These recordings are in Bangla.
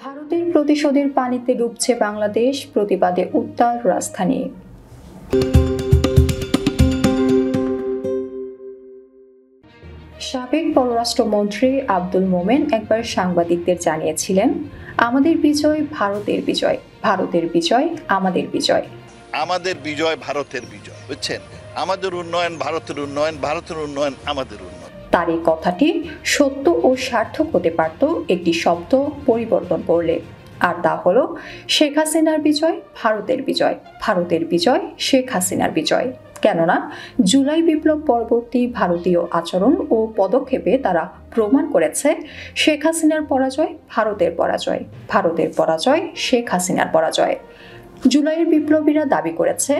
ভারতের প্রতিশোধের পানিতে ডুবছে বাংলাদেশ, প্রতিবাদে উত্তাল রাজধানী। সাবেক পররাষ্ট্রমন্ত্রী আব্দুল মোমেন একবার সাংবাদিকদের জানিয়েছিলেন, আমাদের বিজয় ভারতের বিজয়, ভারতের বিজয় আমাদের বিজয়। আমাদের বিজয় ভারতের বিজয়, বুঝছেন? আমাদের উন্নয়ন ভারতের উন্নয়ন, ভারতের উন্নয়ন আমাদের উন্নয়ন। তার এই কথাটি সত্য ও সার্থক হতে পারত একটি শব্দ পরিবর্তন করলে, আর তা হলো শেখ হাসিনার বিজয় ভারতের বিজয়, ভারতের বিজয় শেখ হাসিনার বিজয়। কেননা জুলাই বিপ্লব পরবর্তী ভারতীয় আচরণ ও পদক্ষেপে তারা প্রমাণ করেছে শেখ হাসিনার পরাজয় ভারতের পরাজয়, ভারতের পরাজয় শেখ হাসিনার পরাজয়। জুলাইয়ের বিপ্লবীরা দাবি করেছে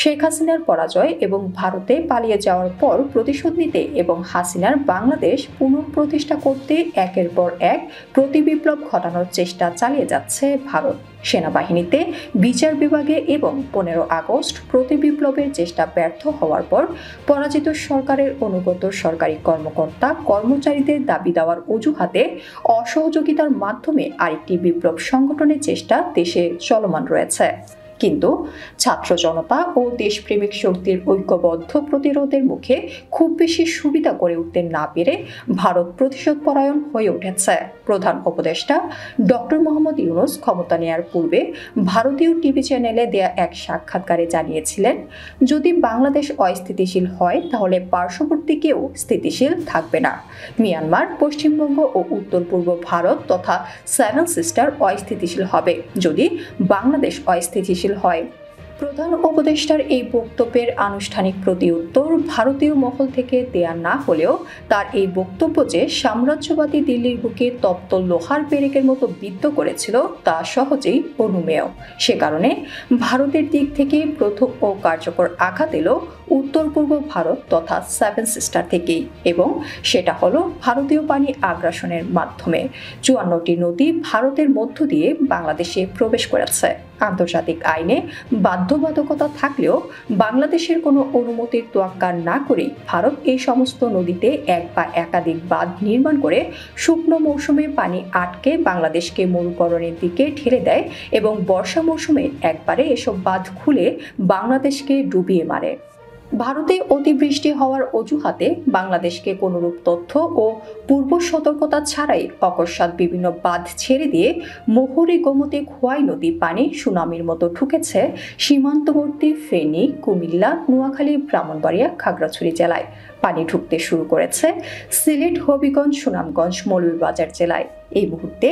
শেখ হাসিনার পরাজয় এবং ভারতে পালিয়ে যাওয়ার পর প্রতিশোধ নিতে এবং হাসিনার বাংলাদেশ পুনঃপ্রতিষ্ঠা করতে একের পর এক প্রতিবিপ্লব ঘটানোর চেষ্টা চালিয়ে যাচ্ছে ভারত। সেনাবাহিনীতে, বিচার বিভাগে এবং 15 আগস্ট প্রতিবিপ্লবের চেষ্টা ব্যর্থ হওয়ার পর পরাজিত সরকারের অনুগত সরকারি কর্মকর্তা কর্মচারীদের দাবি দেওয়ার অজুহাতে অসহযোগিতার মাধ্যমে আরেকটি বিপ্লব সংগঠনের চেষ্টা দেশে চলমান রয়েছে। কিন্তু ছাত্র জনতা ও দেশপ্রেমিক শক্তির ঐক্যবদ্ধ প্রতিরোধের মুখে খুব বেশি সুবিধা করে উঠতে না পেরে ভারত প্রতিশোধ পরায়ণ হয়ে উঠেছে। প্রধান উপদেষ্টা ডক্টর মোহাম্মদ ইউনূস ক্ষমতা নেয়ার পূর্বে ভারতীয় টিভি চ্যানেলে দেয়া এক সাক্ষাৎকারে জানিয়েছিলেন, যদি বাংলাদেশ অস্থিতিশীল হয় তাহলে পার্শ্ববর্তী কেউ স্থিতিশীল থাকবে না। মিয়ানমার, পশ্চিমবঙ্গ ও উত্তর পূর্ব ভারত তথা সেভেন সিস্টার অস্থিতিশীল হবে যদি বাংলাদেশ অস্থিতিশীল হয়। প্রধান উপদেষ্টার এই বক্তব্যের আনুষ্ঠানিক প্রতিউত্তর ভারতীয় মহল থেকে দেয়া না হলেও তার এই বক্তব্য যে সাম্রাজ্যবাদী দিল্লির বুকে তপ্ত লোহার পেরেকের মতো বিদ্ধ করেছিল তা সহজেই অনুমেয়। সে কারণে ভারতের দিক থেকে প্রথম ও কার্যকর আঘাত এলো উত্তর পূর্ব ভারত তথা সেভেন সিস্টার থেকেই, এবং সেটা হলো ভারতীয় পানি আগ্রাসনের মাধ্যমে 54টি নদী ভারতের মধ্য দিয়ে বাংলাদেশে প্রবেশ করেছে। আন্তর্জাতিক আইনে বাধ্যবাধকতা থাকলেও বাংলাদেশের কোনো অনুমতির তোয়াক্কা না করেই ভারত এই সমস্ত নদীতে এক বা একাধিক বাঁধ নির্মাণ করে শুকনো মৌসুমে পানি আটকে বাংলাদেশকে মরুকরণের দিকে ঠেলে দেয় এবং বর্ষা মৌসুমে একবারে এসব বাঁধ খুলে বাংলাদেশকে ডুবিয়ে মারে। ভারতে অতিবৃষ্টি হওয়ার অজুহাতে বাংলাদেশকে কোনরূপ তথ্য ও পূর্ব সতর্কতা ছাড়াই অকস্মাৎ বিভিন্ন বাঁধ ছেড়ে দিয়ে মোহরে গোমতী খোয়াই নদী পানি সুনামির মতো ঢুকেছে সীমান্তবর্তী ফেনী, কুমিল্লা, নোয়াখালী, ব্রাহ্মণবাড়িয়া, খাগড়াছড়ি জেলায়। পানি ঢুকতে শুরু করেছে সিলেট, হবিগঞ্জ, সুনামগঞ্জ, মৌলভীবাজার জেলায়। এই মুহূর্তে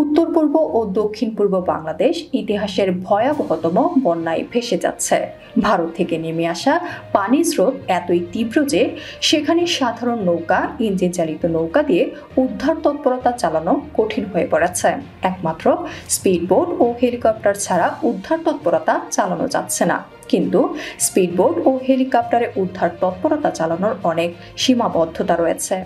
উত্তর পূর্ব ও দক্ষিণ পূর্ব বাংলাদেশ ইতিহাসের ভয়াবহতম বন্যায় ভেসে যাচ্ছে। ভারত থেকে নেমে আসা পানির স্রোত এতই তীব্র যে সেখানে সাধারণ নৌকা, ইঞ্জিন চালিত নৌকা দিয়ে উদ্ধার তৎপরতা চালানো কঠিন হয়ে পড়েছে। একমাত্র স্পিডবোট ও হেলিকপ্টার ছাড়া উদ্ধার তৎপরতা চালানো যাচ্ছে না। কিন্তু স্পিডবোট ও হেলিকপ্টারে উদ্ধার তৎপরতা চালানোর অনেক সীমাবদ্ধতা রয়েছে।